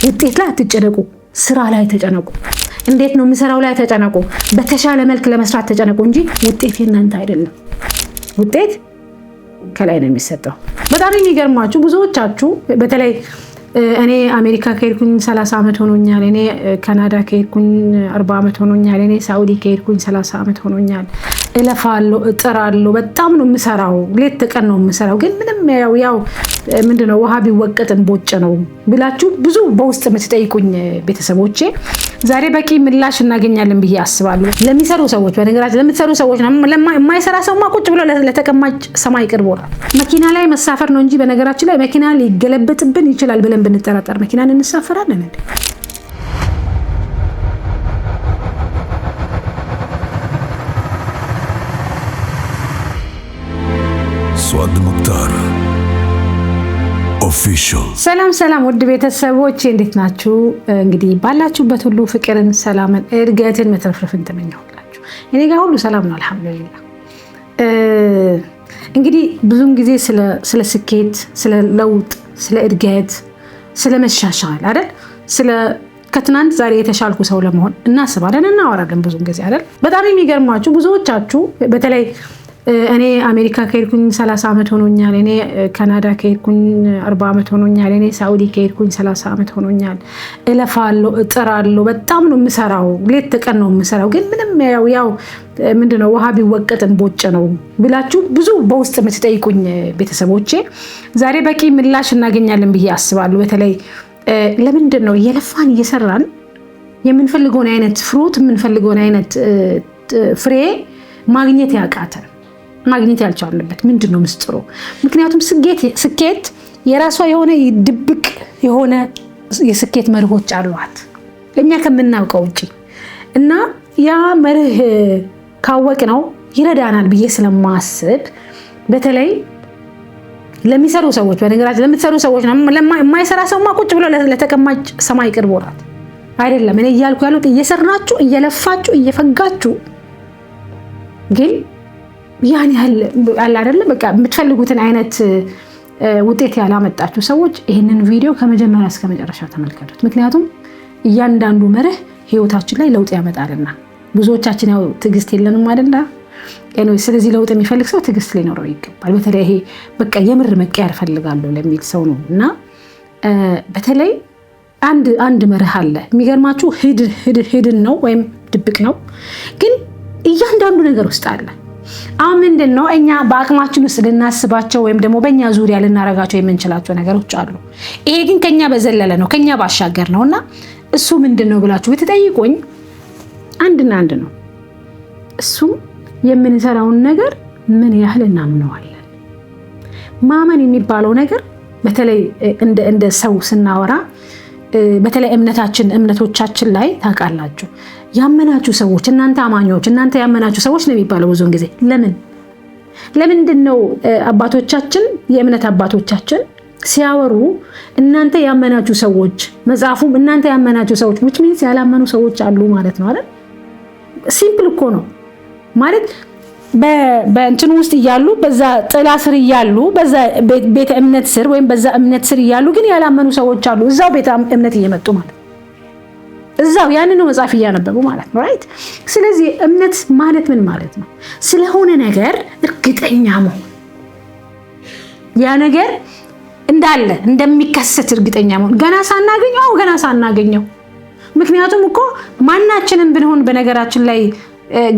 ውጤት ላይ አትጨነቁ፣ ስራ ላይ ተጨነቁ። እንዴት ነው የምሰራው ላይ ተጨነቁ። በተሻለ መልክ ለመስራት ተጨነቁ እንጂ ውጤት የእናንተ አይደለም። ውጤት ከላይ ነው የሚሰጠው። በጣም የሚገርማችሁ ብዙዎቻችሁ በተለይ እኔ አሜሪካ ከሄድኩኝ 30 ዓመት ሆኖኛል፣ እኔ ካናዳ ከሄድኩኝ 40 ዓመት ሆኖኛል፣ እኔ ሳውዲ ከሄድኩኝ 30 ዓመት ሆኖኛል፣ እለፋለሁ፣ እጥራለሁ፣ በጣም ነው የምሰራው፣ ሌት ተቀን ነው የምሰራው፣ ግን ምንም ያው ምንድነው ውሃ ቢወቀጥ እንቦጭ ነው ብላችሁ ብዙ በውስጥ የምትጠይቁኝ ቤተሰቦቼ ዛሬ በቂ ምላሽ እናገኛለን ብዬ አስባለሁ። ለሚሰሩ ሰዎች በነገራችን ለምትሰሩ ሰዎች የማይሰራ ሰውማ ቁጭ ብሎ ለተቀማጭ ሰማይ ቅርቦናል። መኪና ላይ መሳፈር ነው እንጂ በነገራችን ላይ መኪና ሊገለበጥብን ይችላል ብለን ብንጠራጠር መኪናን እንሳፈራለን እንዴ? ሱአድ ሙክታር ኦፊሻል። ሰላም ውድ ቤተሰቦች እንዴት ናችሁ? እንግዲህ ባላችሁበት ሁሉ ፍቅርን፣ ሰላምን፣ እድገትን፣ መትረፍረፍን ተመኘሁላችሁ። እኔ ጋር ሁሉ ሰላም ነው አልሐምዱሊላህ። እንግዲህ ብዙም ጊዜ ስለ ስኬት፣ ስለ ለውጥ፣ ስለ እድገት፣ ስለ መሻሻል አይደል ከትናንት ዛሬ የተሻልኩ ሰው ለመሆን እናስባለን፣ እናወራለን ብዙም ጊዜ አይደል። በጣም የሚገርማችሁ ብዙዎቻችሁ በተለይ እኔ አሜሪካ ከሄድኩኝ 30 ዓመት ሆኖኛል፣ እኔ ካናዳ ከሄድኩኝ 40 ዓመት ሆኖኛል፣ እኔ ሳውዲ ከሄድኩኝ 30 ዓመት ሆኖኛል፣ እለፋለሁ፣ እጥራለሁ፣ በጣም ነው የምሰራው፣ ሌት ተቀን ነው የምሰራው፣ ግን ምንም ያው ምንድነው ውሃ ቢወቀጥ እንቦጭ ነው ብላችሁ ብዙ በውስጥ የምትጠይቁኝ ቤተሰቦቼ ዛሬ በቂ ምላሽ እናገኛለን ብዬ አስባለሁ። በተለይ ለምንድን ነው እየለፋን እየሰራን የምንፈልገውን አይነት ፍሩት የምንፈልገውን አይነት ፍሬ ማግኘት ያቃተን ማግኘት ያልቻልንበት ምንድን ነው ምስጢሩ? ምክንያቱም ስኬት የራሷ የሆነ ድብቅ የሆነ የስኬት መርሆች አሏት እኛ ከምናውቀው ውጪ እና ያ መርህ ካወቅ ነው ይረዳናል ብዬ ስለማስብ በተለይ ለሚሰሩ ሰዎች በነገራችን ለምትሰሩ ሰዎች የማይሰራ ሰውማ ቁጭ ብሎ ለተቀማጭ ሰማይ ቅርቦናል አይደለም። እኔ እያልኩ ያሉት እየሰራችሁ እየለፋችሁ እየፈጋችሁ ግን ያን ያህል አለ አይደለ በቃ የምትፈልጉትን አይነት ውጤት ያላመጣችሁ ሰዎች ይህንን ቪዲዮ ከመጀመሪያ እስከ መጨረሻ ተመልከቱት። ምክንያቱም እያንዳንዱ መርህ ህይወታችን ላይ ለውጥ ያመጣልና ብዙዎቻችን ያው ትዕግስት የለንም አይደለ? ስለዚህ ለውጥ የሚፈልግ ሰው ትዕግስት ሊኖረው ይገባል። በተለይ ይሄ በቃ የምር መቀየር ፈልጋለሁ ለሚል ሰው ነው እና በተለይ አንድ መርህ አለ። የሚገርማችሁ ሂድን ነው ወይም ድብቅ ነው፣ ግን እያንዳንዱ ነገር ውስጥ አለ። አሁን ምንድን ነው እኛ በአቅማችን ውስጥ ልናስባቸው ወይም ደግሞ በእኛ ዙሪያ ልናረጋቸው የምንችላቸው ነገሮች አሉ። ይሄ ግን ከኛ በዘለለ ነው፣ ከኛ ባሻገር ነው እና እሱ ምንድን ነው ብላችሁ ብትጠይቁኝ አንድና አንድ ነው። እሱ የምንሰራውን ነገር ምን ያህል እናምነዋለን። ማመን የሚባለው ነገር በተለይ እንደ ሰው ስናወራ በተለይ እምነቶቻችን ላይ ታውቃላችሁ ያመናችሁ ሰዎች እናንተ አማኞች እናንተ ያመናችሁ ሰዎች ነው የሚባለው ብዙውን ጊዜ። ለምንድን ነው አባቶቻችን የእምነት አባቶቻችን ሲያወሩ እናንተ ያመናችሁ ሰዎች መጽሐፉም እናንተ ያመናችሁ ሰዎች which means ያላመኑ ሰዎች አሉ ማለት ነው አይደል? ሲምፕል እኮ ነው ማለት በእንትን ውስጥ እያሉ በዛ ጥላ ስር እያሉ በዛ ቤተ እምነት ስር ወይም በዛ እምነት ስር እያሉ ግን ያላመኑ ሰዎች አሉ እዛው ቤተ እምነት እየመጡ ማለት እዛው ያንን ነው መጽሐፍ እያነበቡ ማለት ነው ራይት። ስለዚህ እምነት ማለት ምን ማለት ነው? ስለሆነ ነገር እርግጠኛ መሆን፣ ያ ነገር እንዳለ እንደሚከሰት እርግጠኛ መሆን ገና ሳናገኘው ምክንያቱም እኮ ማናችንም ብንሆን በነገራችን ላይ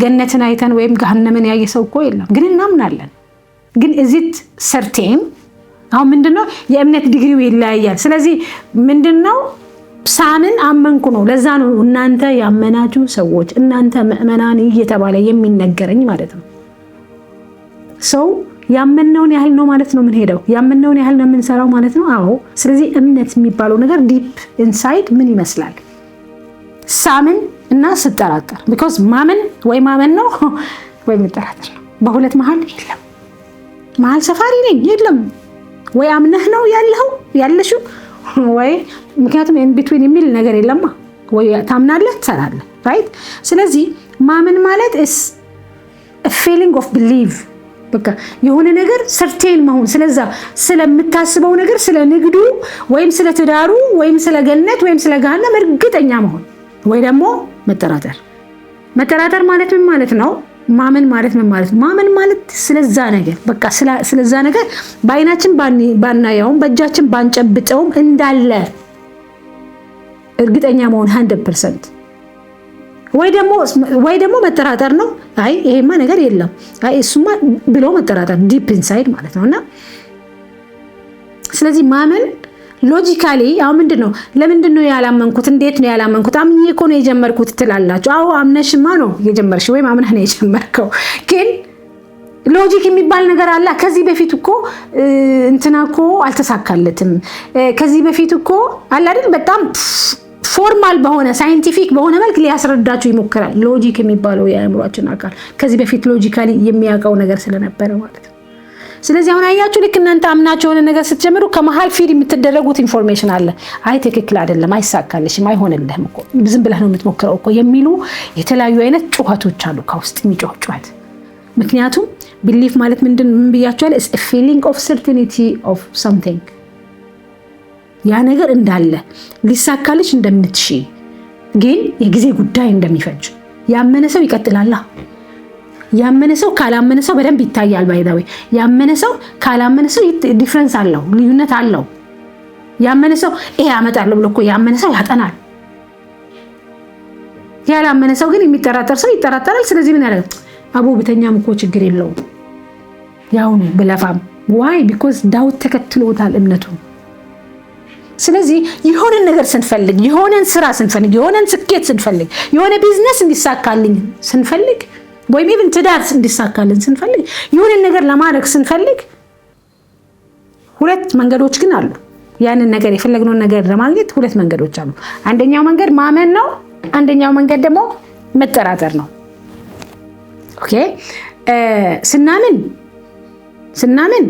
ገነትን አይተን ወይም ገሃነምን ያየ ሰው እኮ የለም፣ ግን እናምናለን። ግን እዚት ሰርቴን አሁን ምንድነው የእምነት ዲግሪው ይለያያል። ስለዚህ ምንድነው ሳምን አመንኩ ነው። ለዛ ነው እናንተ ያመናችሁ ሰዎች እናንተ ምእመናን እየተባለ የሚነገረኝ ማለት ነው። ሰው ያመነውን ያህል ነው ማለት ነው ምን ሄደው ያመነውን ያህል ነው የምንሰራው ማለት ነው። አዎ። ስለዚህ እምነት የሚባለው ነገር ዲፕ ኢንሳይድ ምን ይመስላል? ሳምን እና ስጠራጠር because ማመን ወይ ማመን ነው ወይ መጠራጠር ነው። በሁለት መሃል የለም። መሃል ሰፋሪ ነኝ የለም። ወይ አምነህ ነው ያለሽው ወይ ምክንያቱም in between የሚል ነገር የለማ። ወይ ታምናለህ ትሰራለህ ራይት። ስለዚህ ማመን ማለት is a feeling of belief በቃ የሆነ ነገር ሰርቴን መሆን ስለዛ ስለምታስበው ነገር ስለ ንግዱ ወይም ስለ ትዳሩ ወይም ስለ ገነት ወይም ስለ ገሃነም እርግጠኛ መሆን ወይ ደግሞ መጠራጠር ማለት ምን ማለት ነው? ማመን ማለት ምን ማለት ነው? ማመን ማለት ስለዛ ነገር በቃ ስለዛ ነገር በአይናችን ባናየውም በእጃችን ባንጨብጠውም እንዳለ እርግጠኛ መሆን 100%። ወይ ደግሞ መጠራጠር ነው። አይ ይሄማ ነገር የለም፣ አይ እሱማ ብሎ መጠራጠር ዲፕ ኢንሳይድ ማለት ነውና ስለዚህ ማመን ሎጂካሊ አሁን ምንድነው ለምንድነው ያላመንኩት? እንዴት ነው ያላመንኩት? አምኜ እኮ ነው የጀመርኩት ትላላችሁ። አዎ አምነሽማ ነው የጀመርሽ ወይም አምነህ ነው የጀመርከው። ግን ሎጂክ የሚባል ነገር አለ። ከዚህ በፊት እኮ እንትና እኮ አልተሳካለትም፣ ከዚህ በፊት እኮ አለ አይደል በጣም ፎርማል በሆነ ሳይንቲፊክ በሆነ መልክ ሊያስረዳችሁ ይሞክራል። ሎጂክ የሚባለው የአእምሯችን አካል ከዚህ በፊት ሎጂካሊ የሚያውቀው ነገር ስለነበረ ማለት ነው። ስለዚህ አሁን አያችሁ ልክ እናንተ አምናችሁ የሆነ ነገር ስትጀምሩ ከመሃል ፊድ የምትደረጉት ኢንፎርሜሽን አለ። አይ ትክክል አይደለም፣ አይሳካልሽም፣ አይሆንልህም እኮ ዝም ብለህ ነው የምትሞክረው እኮ የሚሉ የተለያዩ አይነት ጩኸቶች አሉ ከውስጥ የሚጮህ ጩኸት። ምክንያቱም ቢሊፍ ማለት ምን ብያችኋለሁ? ኢትስ አ ፊሊንግ ኦፍ ሰርቲኒቲ ኦፍ ሰምቲንግ ያ ነገር እንዳለ ሊሳካልሽ እንደምትሺ ግን የጊዜ ጉዳይ እንደሚፈጅ ያመነ ሰው ይቀጥላል። ያመነ ሰው ካላመነ ሰው በደንብ ይታያል። ባይዳዊ ያመነ ሰው ካላመነ ሰው ዲፍረንስ አለው፣ ልዩነት አለው። ያመነ ሰው ይሄ ያመጣል ብሎ እኮ ያመነ ሰው ያጠናል። ያላመነ ሰው ግን የሚጠራጠር ሰው ይጠራጠራል። ስለዚህ ምን ያደርጋል? አቦ ብተኛም እኮ ችግር የለውም ያው ነው ብለፋም ዋይ ቢኮዝ ዳውት ተከትሎታል እምነቱ። ስለዚህ የሆነን ነገር ስንፈልግ፣ የሆነን ስራ ስንፈልግ፣ የሆነን ስኬት ስንፈልግ፣ የሆነ ቢዝነስ እንዲሳካልኝ ስንፈልግ ወይም ኢቭን ትዳር እንዲሳካልን ስንፈልግ፣ የሆነን ነገር ለማድረግ ስንፈልግ ሁለት መንገዶች ግን አሉ። ያንን ነገር የፈለግነውን ነገር ለማግኘት ሁለት መንገዶች አሉ። አንደኛው መንገድ ማመን ነው፣ አንደኛው መንገድ ደግሞ መጠራጠር ነው። ኦኬ ስናምን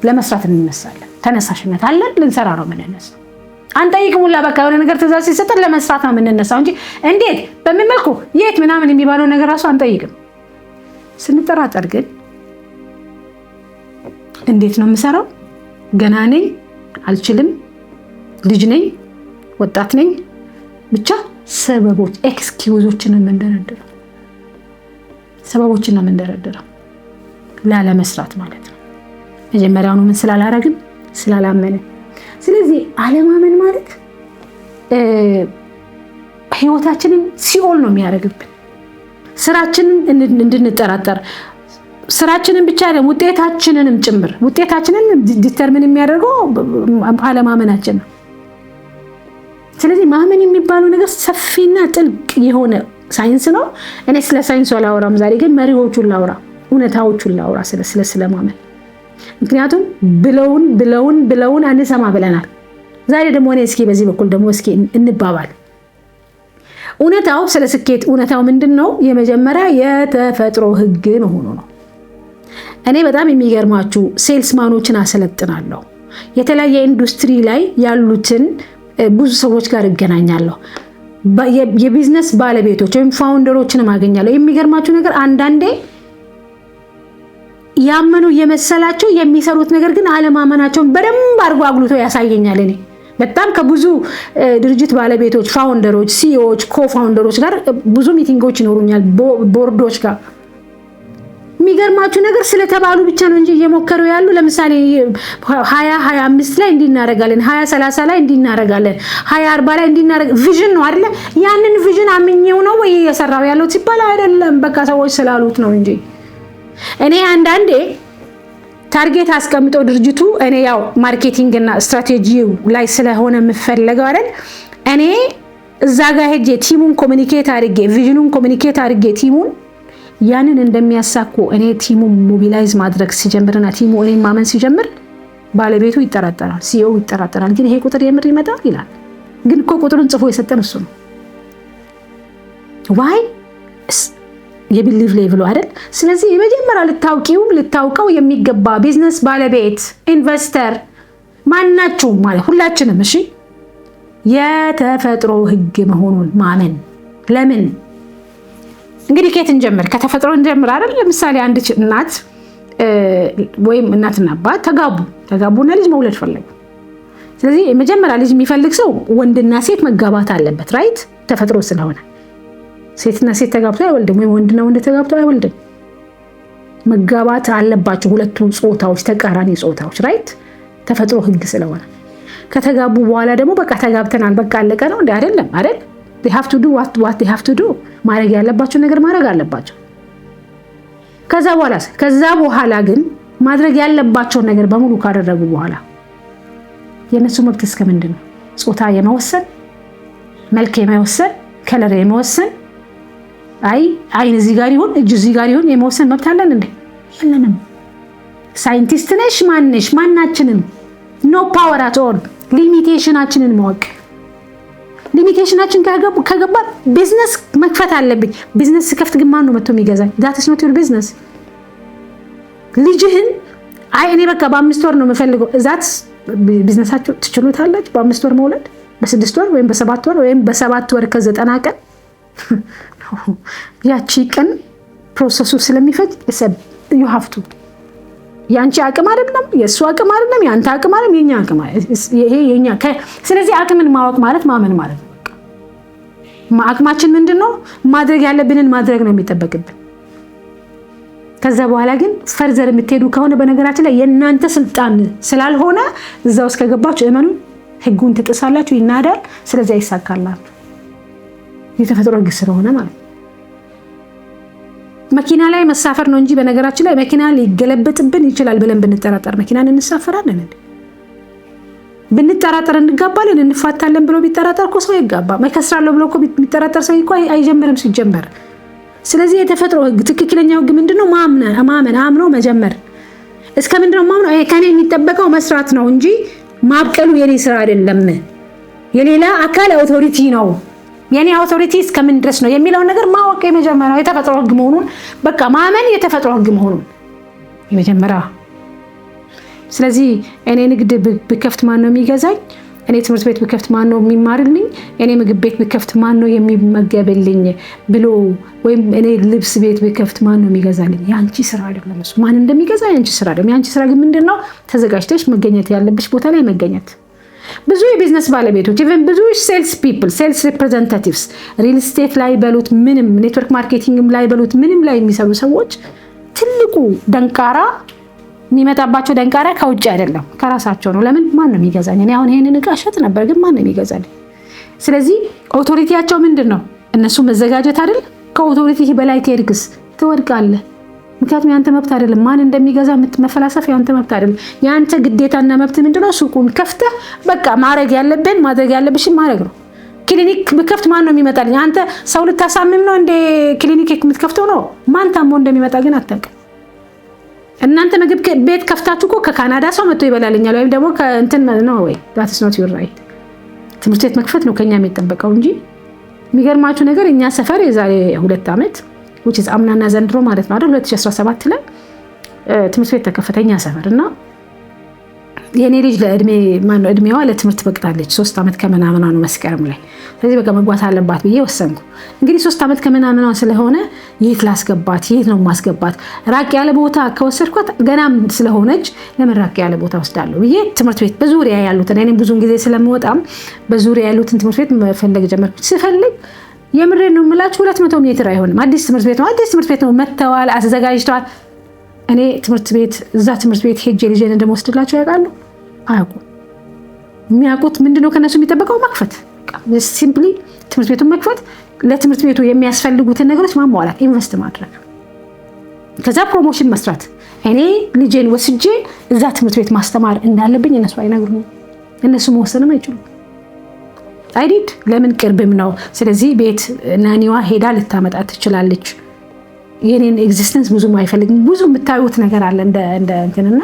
ለመስራት እንነሳለን። ተነሳሽነት አለን፣ ልንሰራ ነው የምንነሳው። አንጠይቅም ሁላ በቃ የሆነ ነገር ትእዛዝ ሲሰጠን ለመስራት ነው የምንነሳው እንጂ እንዴት በምን መልኩ የት ምናምን የሚባለው ነገር ራሱ አንጠይቅም። ስንጠራጠር ግን እንዴት ነው የምሰራው? ገና ነኝ፣ አልችልም፣ ልጅ ነኝ፣ ወጣት ነኝ፣ ብቻ ሰበቦች ኤክስኪውዞችን የምንደረድረው ላለመስራት ማለት ነው። መጀመሪያውኑ ምን ስላላረግን ስላላመንን። ስለዚህ አለማመን ማለት ህይወታችንን ሲኦል ነው የሚያደርግብን። ስራችንን እንድንጠራጠር፣ ስራችንን ብቻ አይደለም ውጤታችንንም ጭምር። ውጤታችንን ዲተርሚን የሚያደርገው አለማመናችን ነው። ስለዚህ ማመን የሚባለው ነገር ሰፊና ጥልቅ የሆነ ሳይንስ ነው። እኔ ስለ ሳይንሱ አላወራም ዛሬ፣ ግን መሪዎቹን ላውራ፣ እውነታዎቹን ላውራ ስለማመን። ምክንያቱም ብለውን አንሰማ ብለናል። ዛሬ ደግሞ እኔ እስኪ በዚህ በኩል ደግሞ እስኪ እንባባል። እውነታው ስለ ስኬት እውነታው ምንድነው? የመጀመሪያ የተፈጥሮ ህግ መሆኑ ነው። እኔ በጣም የሚገርማችሁ ሴልስማኖችን አሰለጥናለሁ። የተለያየ ኢንዱስትሪ ላይ ያሉትን ብዙ ሰዎች ጋር እገናኛለሁ። የቢዝነስ ባለቤቶች ወይም ፋውንደሮችን አገኛለሁ። የሚገርማችሁ ነገር አንዳንዴ ያመኑ የመሰላቸው የሚሰሩት ነገር ግን አለማመናቸውን በደንብ አድርጎ አጉልቶ ያሳየኛል። እኔ በጣም ከብዙ ድርጅት ባለቤቶች፣ ፋውንደሮች፣ ሲኢኦዎች፣ ኮፋውንደሮች ጋር ብዙ ሚቲንጎች ይኖሩኛል፣ ቦርዶች ጋር። የሚገርማችሁ ነገር ስለተባሉ ብቻ ነው እንጂ እየሞከሩ ያሉ ለምሳሌ 2025 ላይ እንዲናረጋለን፣ 2030 ላይ እንዲናረጋለን፣ 2040 ላይ እንዲናረግ ቪዥን ነው አይደለ? ያንን ቪዥን አምኜው ነው ወይ እየሰራው ያለው ሲባል አይደለም፣ በቃ ሰዎች ስላሉት ነው እንጂ። እኔ አንዳንዴ ታርጌት አስቀምጠው ድርጅቱ እኔ ያው ማርኬቲንግ እና ስትራቴጂው ላይ ስለሆነ የምፈልገው አይደል፣ እኔ እዛ ጋር ሄጄ ቲሙን ኮሙኒኬት አድርጌ ቪዥኑን ኮሙኒኬት አድርጌ ቲሙን ያንን እንደሚያሳኩ እኔ ቲሙን ሞቢላይዝ ማድረግ ሲጀምርና ቲሙ እኔን ማመን ሲጀምር ባለቤቱ ይጠራጠራል፣ ሲኢኦ ይጠራጠራል። ግን ይሄ ቁጥር የምር ይመጣል ይላል። ግን እኮ ቁጥሩን ጽፎ የሰጠን እሱ ነው። ዋይ የቢሊቭ ሌቭሉ አይደል? ስለዚህ የመጀመሪያ ልታውቀው የሚገባ ቢዝነስ ባለቤት ኢንቨስተር ማናችሁ ማለት ሁላችንም እሺ፣ የተፈጥሮ ህግ መሆኑን ማመን። ለምን እንግዲህ ከየት እንጀምር? ከተፈጥሮ እንጀምር አይደል? ለምሳሌ አንድ እናት ወይም እናትና አባት ተጋቡና ልጅ መውለድ ፈለጉ። ስለዚህ የመጀመሪያ ልጅ የሚፈልግ ሰው ወንድና ሴት መጋባት አለበት። ራይት? ተፈጥሮ ስለሆነ ሴትና ሴት ተጋብቶ አይወልድም፣ ወይም ወንድና ወንድ ተጋብቶ አይወልድም። መጋባት አለባቸው ሁለቱ ጾታዎች፣ ተቃራኒ ጾታዎች። ራይት? ተፈጥሮ ህግ ስለሆነ ከተጋቡ በኋላ ደግሞ በቃ ተጋብተናል በቃ አለቀ ነው እንዴ? አይደለም አይደል? they have to do what they have to do ማድረግ ያለባቸው ነገር ማድረግ አለባቸው። ከዛ በኋላ ግን ማድረግ ያለባቸውን ነገር በሙሉ ካደረጉ በኋላ የነሱ መብት እስከ ምንድን ነው? ጾታ የመወሰን፣ መልክ የመወሰን፣ ከለር የመወሰን፣ አይን እዚህ ጋር ይሁን እጅ እዚህ ጋር ይሁን የመወሰን መብት አለን እንዴ? የለንም። ሳይንቲስት ነሽ ማንሽ ማናችንም ኖ ፓወር አት ኦል። ሊሚቴሽናችንን ማወቅ። ሊሚቴሽናችን ከገባ ቢዝነስ መክፈት አለብኝ። ቢዝነስ ስከፍት ግን ማን ነው መጥቶ የሚገዛኝ? that is not your business። ልጅህን እኔ በቃ በ5 ወር ነው የምፈልገው። እዛት ቢዝነሳችሁ ትችሉታላችሁ? በ5 ወር መውለድ፣ በ6 ወር ወይም በ7 ወር ወይም በ7 ወር ከ90 ቀን ያቺ ቀን ፕሮሰሱ ስለሚፈጅ you have to ያንቺ አቅም አይደለም፣ የሱ አቅም አይደለም፣ ያንተ አቅም አይደለም፣ የኛ አቅም ይሄ የኛ። ስለዚህ አቅምን ማወቅ ማለት ማመን ማለት ነው። አቅማችን ምንድነው? ማድረግ ያለብንን ማድረግ ነው የሚጠበቅብን። ከዛ በኋላ ግን ፈርዘር የምትሄዱ ከሆነ በነገራችን ላይ የእናንተ ስልጣን ስላልሆነ እዛ ውስጥ ከገባችሁ እመኑ ህጉን ትጥሳላችሁ፣ ይናዳል። ስለዚህ አይሳካላችሁ። የተፈጥሮ ህግ ስለሆነ ማለት ነው። መኪና ላይ መሳፈር ነው እንጂ በነገራችን ላይ መኪና ሊገለበጥብን ይችላል ብለን ብንጠራጠር መኪናን እንሳፈራለን እንዴ? ብንጠራጠር እንጋባለን፣ እንፋታለን ብሎ ቢጠራጠር እኮ ሰው ይጋባ። መከስራለሁ ብሎ እኮ ቢጠራጠር ሰው እኮ አይጀምርም ሲጀመር። ስለዚህ የተፈጥሮ ህግ ትክክለኛው ህግ ምንድነው? ማመን፣ አምኖ መጀመር። እስከ ምንድነው ማምነው? ከኔ የሚጠበቀው መስራት ነው እንጂ ማብቀሉ የኔ ስራ አይደለም። የሌላ አካል አውቶሪቲ ነው። የኔ አውቶሪቲ እስከምን ድረስ ነው የሚለውን ነገር ማወቅ የመጀመሪያው የተፈጥሮ ህግ መሆኑን በቃ ማመን የተፈጥሮ ህግ መሆኑን የመጀመሪያ። ስለዚህ እኔ ንግድ ብከፍት ማን ነው የሚገዛኝ? እኔ ትምህርት ቤት ብከፍት ማን ነው የሚማርልኝ? እኔ ምግብ ቤት ብከፍት ማን ነው የሚመገብልኝ ብሎ ወይም እኔ ልብስ ቤት ብከፍት ማን ነው የሚገዛልኝ? ያንቺ ስራ አይደለም እሱ። ማን እንደሚገዛ ያንቺ ስራ አይደለም። ያንቺ ስራ ግን ምንድነው? ተዘጋጅተሽ መገኘት ያለብሽ ቦታ ላይ መገኘት። ብዙ የቢዝነስ ባለቤቶች ኢቨን ብዙ ሴልስ ፒፕል፣ ሴልስ ሪፕሬዘንታቲቭስ፣ ሪል ስቴት ላይ በሉት ምንም፣ ኔትወርክ ማርኬቲንግም ላይ በሉት ምንም ላይ የሚሰሩ ሰዎች ትልቁ ደንቃራ የሚመጣባቸው ደንቃራ ከውጭ አይደለም ከራሳቸው ነው። ለምን? ማን ነው የሚገዛኝ? እኔ አሁን ይሄንን እቃ ሸጥ ነበር ግን ማን ነው የሚገዛልኝ? ስለዚህ ኦቶሪቲያቸው ምንድነው? እነሱ መዘጋጀት አይደል? ከኦቶሪቲ በላይ ከሄድክስ ትወድቃለህ። ምክንያቱም ያንተ መብት አይደለም። ማን እንደሚገዛ መፈላሰፍ ያንተ መብት አይደለም። ያንተ ግዴታና መብት ምንድነው? ሱቁን ከፍተህ በቃ ማድረግ ያለብሽን ማድረግ ነው። ክሊኒክ ብከፍት ማን ነው የሚመጣልኝ? አንተ ሰው ልታሳምም ነው እንደ ክሊኒክ የምትከፍተው ነው? ማን ታሞ እንደሚመጣ ግን አታውቅም። እናንተ ምግብ ቤት ከፍታችሁ እኮ ከካናዳ ሰው መጥቶ ይበላልኛል ወይም ደግሞ ከእንትን ነው ወይ? that is not your right። ትምህርት ቤት መክፈት ነው ከኛ የሚጠበቀው እንጂ። የሚገርማችሁ ነገር እኛ ሰፈር የዛሬ 2 ዓመት which is አምናና ዘንድሮ ማለት ነው አይደል 2017 ላይ ትምህርት ቤት ተከፈተኛ ሰፈር እና የኔ ልጅ እድሜዋ ለትምህርት በቅታለች። 3 ዓመት ከምናምኗ ነው መስከረም ላይ። ስለዚህ በቃ መግባት አለባት ብዬ ወሰንኩ። እንግዲህ 3 ዓመት ከምናምኗ ስለሆነ የት ላስገባት? የት ነው ማስገባት? ራቅ ያለ ቦታ ከወሰድኳት ገናም ስለሆነች ለምን ራቅ ያለ ቦታ ወስዳለሁ ብዬ ትምህርት ቤት በዙሪያ ያሉትን እኔም ብዙን ጊዜ ስለምወጣም በዙሪያ ያሉትን ትምህርት ቤት መፈለግ ጀመርኩ። ስፈልግ የምሬ ነው የምላችሁ 200 ሜትር አይሆንም። አዲስ ትምህርት ቤት ነው መተዋል፣ አዘጋጅተዋል። እኔ እዛ ትምህርት ቤት ሄጄ ልጄን እንደምወስድላቸው ያውቃሉ? አያውቁም። የሚያውቁት ምንድነው? ከነሱ የሚጠበቀው መክፈት፣ ሲምፕሊ ትምህርት ቤቱን መክፈት፣ ለትምህርት ቤቱ የሚያስፈልጉትን ነገሮች ማሟላት፣ ኢንቨስት ማድረግ፣ ከዛ ፕሮሞሽን መስራት። እኔ ልጄን ወስጄ እዛ ትምህርት ቤት ማስተማር እንዳለብኝ እነሱ አይነግሩም። እነሱ መወሰንም አይችሉም። አይዲድ ለምን? ቅርብም ነው። ስለዚህ ቤት ናኒዋ ሄዳ ልታመጣ ትችላለች። የኔን ኤግዚስተንስ ብዙም አይፈልግም። ብዙ የምታዩት ነገር አለ እንደ እንትንና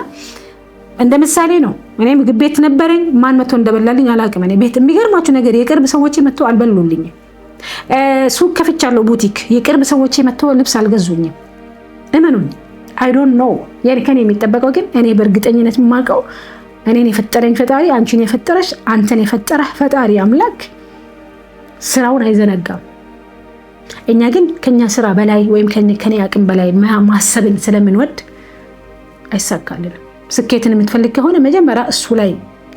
እንደ ምሳሌ ነው። እኔ ምግብ ቤት ነበረኝ። ማን መጥቶ እንደበላልኝ አላውቅም። እኔ ቤት የሚገርማችሁ ነገር የቅርብ ሰዎች መጥቶ አልበሉልኝም። ሱቅ ከፍቻለሁ፣ ቡቲክ። የቅርብ ሰዎች መጥቶ ልብስ አልገዙኝም። እመኑኝ። አይ ዶንት ኖ። ከኔ የሚጠበቀው ግን እኔ በእርግጠኝነት የማውቀው እኔን የፈጠረኝ ፈጣሪ፣ አንቺን የፈጠረሽ፣ አንተን የፈጠረህ ፈጣሪ አምላክ ስራውን አይዘነጋም። እኛ ግን ከኛ ስራ በላይ ወይም ከኔ አቅም በላይ ማሰብን ስለምንወድ አይሳካልንም። ስኬትን የምትፈልግ ከሆነ መጀመሪያ እሱ ላይ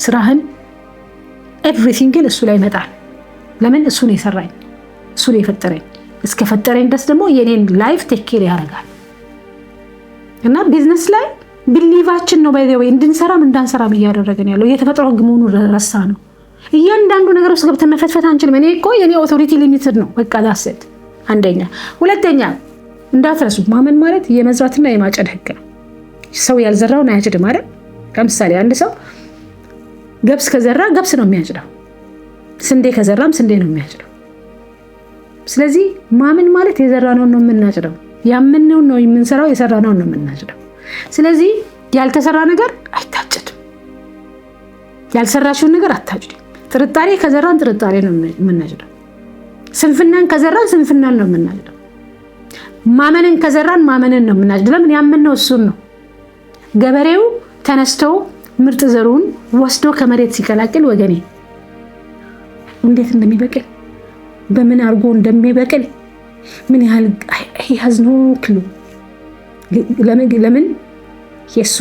ስራህን ኤቭሪቲንግን እሱ ላይ መጣል። ለምን? እሱ ነው የሰራኝ፣ እሱ ነው የፈጠረኝ። እስከፈጠረኝ ድረስ ደግሞ የኔን ላይፍ ቴክ ኬር ያደርጋል። እና ቢዝነስ ላይ ቢሊቫችን ነው ባይ ዘ ወይ እንድንሰራም እንዳንሰራም እያደረገን ያለው የተፈጥሮ ህግ መሆኑን ረሳ ነው። እያንዳንዱ ነገር ውስጥ ገብተን መፈትፈት አንችልም። እኔ እኮ የኔ ኦቶሪቲ ሊሚትድ ነው። በቃ ዳሰት አንደኛ። ሁለተኛ እንዳትረሱ ማመን ማለት የመዝራትና የማጨድ ህግ ነው። ሰው ያልዘራውን አያጭድም አይደል? ለምሳሌ አንድ ሰው ገብስ ከዘራ ገብስ ነው የሚያጭደው፣ ስንዴ ከዘራም ስንዴ ነው የሚያጭደው። ስለዚህ ማመን ማለት የዘራነውን ነው የምናጭደው፣ ያመንነውን ነው የምንሰራው፣ የሰራነውን ነው የምናጭደው። ስለዚህ ያልተሰራ ነገር አይታጭድም፣ ያልሰራሽውን ነገር አታጭድም። ጥርጣሬ ከዘራን ጥርጣሬ ነው የምናጭደው፣ ስንፍናን ከዘራን ስንፍናን ነው የምናጭደው፣ ማመንን ከዘራን ማመንን ነው የምናጭደው። ለምን? ያመንነው እሱን ነው። ገበሬው ተነስቶ ምርጥ ዘሩን ወስዶ ከመሬት ሲቀላቅል ወገኔ እንዴት እንደሚበቅል በምን አድርጎ እንደሚበቅል ምን ያህል has no clue። ለምን? የሱ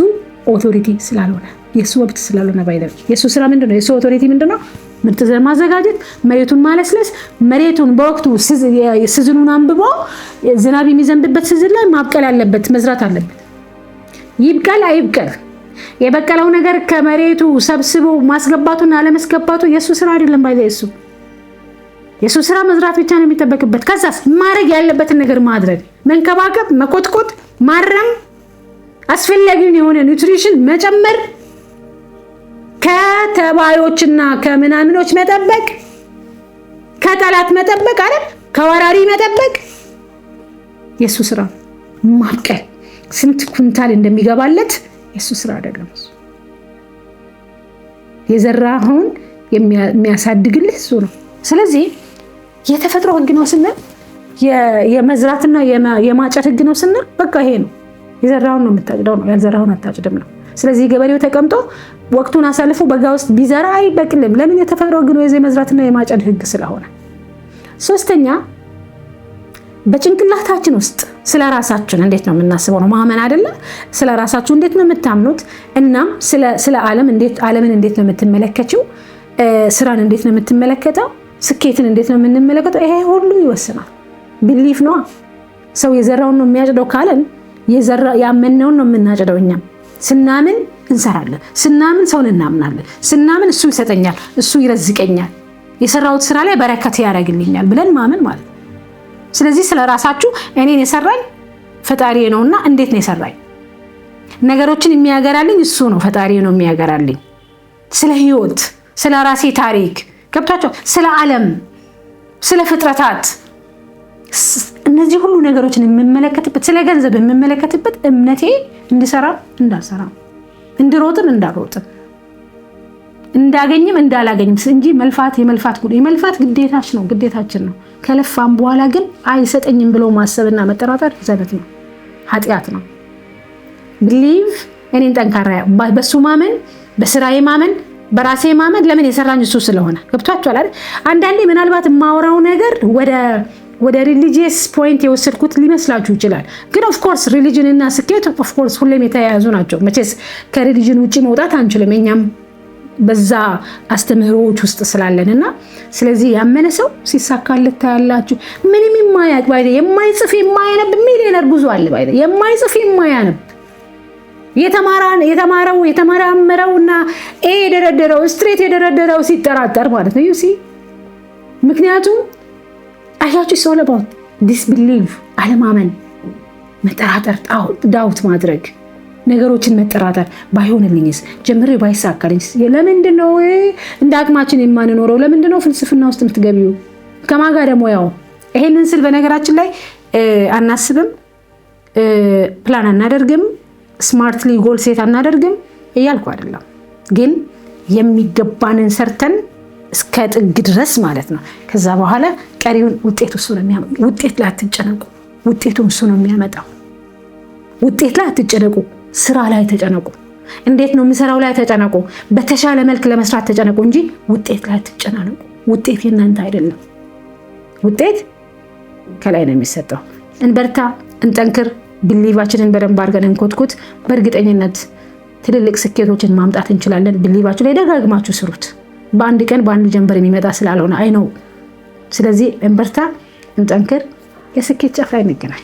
ኦቶሪቲ ስላልሆነ፣ የሱ ወብት ስላልሆነ ባይደር የሱ ስራ ምንድነው? የሱ ኦቶሪቲ ምንድነው? ምርጥ ዘር ማዘጋጀት፣ መሬቱን ማለስለስ፣ መሬቱን በወቅቱ ስዝኑን አንብቦ ዝናብ የሚዘንብበት ስዝን ላይ ማብቀል አለበት፣ መዝራት አለበት። ይብቀል አይብቀል የበቀለው ነገር ከመሬቱ ሰብስቦ ማስገባቱና አለመስገባቱ የሱ ስራ አይደለም። ባይዘ የሱ ስራ መዝራት ብቻ ነው የሚጠበቅበት። ከዛስ ማድረግ ያለበትን ነገር ማድረግ፣ መንከባከብ፣ መኮትኮት፣ ማረም፣ አስፈላጊውን የሆነ ኒውትሪሽን መጨመር፣ ከተባዮችና ከምናምኖች መጠበቅ፣ ከጠላት መጠበቅ አይደል? ከወራሪ መጠበቅ የሱ ስራ። ማብቀል ስንት ኩንታል እንደሚገባለት የሱ ስራ አይደለም። የዘራኸውን የሚያሳድግልህ እሱ ነው። ስለዚህ የተፈጥሮ ህግ ነው ስንል የመዝራትና የማጨት ህግ ነው ስንል በቃ ይሄ ነው። የዘራውን ነው የምታጭደው ነው፣ ያልዘራውን አታጭድም ነው። ስለዚህ ገበሬው ተቀምጦ ወቅቱን አሳልፎ በጋ ውስጥ ቢዘራ አይበቅልም። ለምን? የተፈጥሮ ህግ ነው፣ የመዝራትና የማጨድ ህግ ስለሆነ። ሶስተኛ በጭንቅላታችን ውስጥ ስለ ራሳችን እንዴት ነው የምናስበው ነው ማመን አይደለ? ስለ ራሳችሁ እንዴት ነው የምታምኑት? እናም ስለ ዓለምን እንዴት ነው የምትመለከችው? ስራን እንዴት ነው የምትመለከተው? ስኬትን እንዴት ነው የምንመለከተው? ይሄ ሁሉ ይወስናል። ቢሊፍ ነው። ሰው የዘራውን ነው የሚያጭደው ካለን ያመነውን ነው የምናጭደው። እኛም ስናምን እንሰራለን፣ ስናምን ሰውን እናምናለን፣ ስናምን እሱ ይሰጠኛል፣ እሱ ይረዝቀኛል፣ የሰራሁት ስራ ላይ በረከት ያደርግልኛል ብለን ማመን ማለት ነው። ስለዚህ ስለ ራሳችሁ እኔን የሰራኝ ፈጣሪ ነውና እንዴት ነው የሰራኝ? ነገሮችን የሚያገራልኝ እሱ ነው፣ ፈጣሪ ነው የሚያገራልኝ። ስለ ህይወት፣ ስለ ራሴ ታሪክ ገብታችሁ፣ ስለ ዓለም፣ ስለ ፍጥረታት፣ እነዚህ ሁሉ ነገሮችን የምመለከትበት፣ ስለ ገንዘብ የምመለከትበት እምነቴ እንድሰራ እንዳልሰራ፣ እንድሮጥም እንዳልሮጥም፣ እንዳገኝም እንዳላገኝም እንጂ የመልፋት ግዴታችን ነው። ከለፋም በኋላ ግን አይሰጠኝም ብሎ ማሰብና መጠራጠር ዘበት ነው፣ ኃጢአት ነው። ቢሊቭ እኔን ጠንካራ በሱ ማመን፣ በስራዬ ማመን፣ በራሴ ማመን። ለምን? የሰራኝ እሱ ስለሆነ። ገብቷችኋል አይደል? አንዳንዴ ምናልባት የማወራው ነገር ወደ ሪሊጂየስ ፖይንት የወሰድኩት ሊመስላችሁ ይችላል። ግን ኦፍኮርስ ሪሊጅን እና ስኬት ኦፍኮርስ ሁሌም የተያያዙ ናቸው። መቼስ ከሪሊጅን ውጭ መውጣት አንችልም፣ እኛም በዛ አስተምህሮዎች ውስጥ ስላለንና ስለዚህ ያመነ ሰው ሲሳካለት ታያላችሁ። ምንም የማያውቅ ባይደ የማይጽፍ የማያነብ ሚሊዮነር ብዙ አለ። ባይደ የማይጽፍ የማያነብ የተመራመረውና የደረደረው ስትሬት የደረደረው ሲጠራጠር ማለት ነው። ዩሲ ምክንያቱም አያችሁ ሰው ለባውት ዲስቢሊቭ አለማመን፣ መጠራጠር፣ ዳውት ማድረግ፣ ነገሮችን መጠራጠር። ባይሆንልኝስ፣ ጀምሬ ባይሳካልኝስ፣ ለምንድነው እንደ አቅማችን የማንኖረው? ለምንድነው ፍልስፍና ውስጥ የምትገቢው? ከማጋ ደግሞ ያው ይሄንን ስል በነገራችን ላይ አናስብም፣ ፕላን አናደርግም፣ ስማርትሊ ጎል ሴት አናደርግም እያልኩ አይደለም። ግን የሚገባንን ሰርተን እስከ ጥግ ድረስ ማለት ነው። ከዛ በኋላ ቀሪውን ውጤቱ እሱ ነው የሚያመጣው። ውጤት ላይ አትጨነቁ፣ ውጤቱም እሱ ነው የሚያመጣው። ውጤት ላይ አትጨነቁ፣ ስራ ላይ ተጨነቁ። እንዴት ነው የሚሰራው ላይ ተጨነቁ። በተሻለ መልክ ለመስራት ተጨነቁ እንጂ ውጤት ላይ አትጨናነቁ። ውጤት የእናንተ አይደለም። ውጤት ከላይ ነው የሚሰጠው። እንበርታ፣ እንጠንክር፣ ብሊቫችንን በደንብ አድርገን እንኮትኩት። በእርግጠኝነት ትልልቅ ስኬቶችን ማምጣት እንችላለን። ብሊቫችሁ ላይ ደጋግማችሁ ስሩት። በአንድ ቀን በአንድ ጀንበር የሚመጣ ስላልሆነ አይ ነው። ስለዚህ እንበርታ፣ እንጠንክር። የስኬት ጫፍ ላይ እንገናኝ።